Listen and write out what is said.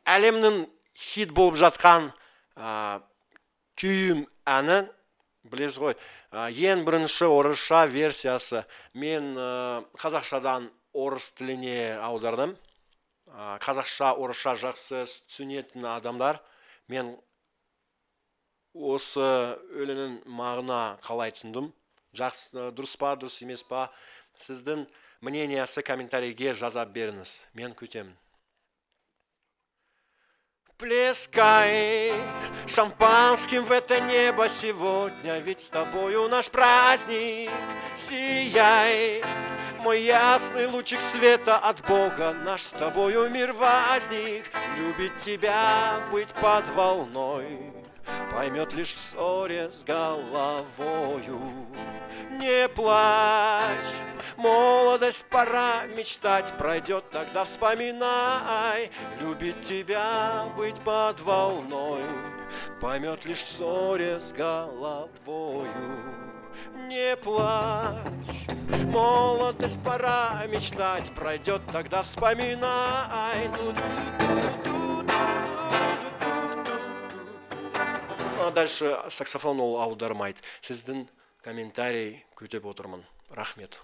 әлемнің хит болып жатқан күйім әнін білесіз ғой. Ең бірінші орысша версиясы. Мен қазақшадан орыс тіліне аудардым. Қазақша, орысша жақсы түсінетін адамдар. Мен осы өлеңнің мағына қалай түсіндім? Жақсы, дұрыс па, дұрыс емес па? Сіздің мнениясы комментарийге жаза беріңіз. Мен күтемін. Плескай шампанским в это небо сегодня, ведь с тобою наш праздник. Сияй, мой ясный лучик света от Бога, наш с тобою мир возник. Любит тебя быть под волной, поймет лишь в ссоре с головою. Не плачь, молодость, пора мечтать, пройдет, тогда вспоминай. Любит тебя быть под волной, поймет лишь в ссоре с головою. Не плачь, молодость, пора мечтать, пройдет, тогда вспоминай. Дальше саксофон ол аудармайды. Сіздің комментарий күтіп отырмын. Рахмет.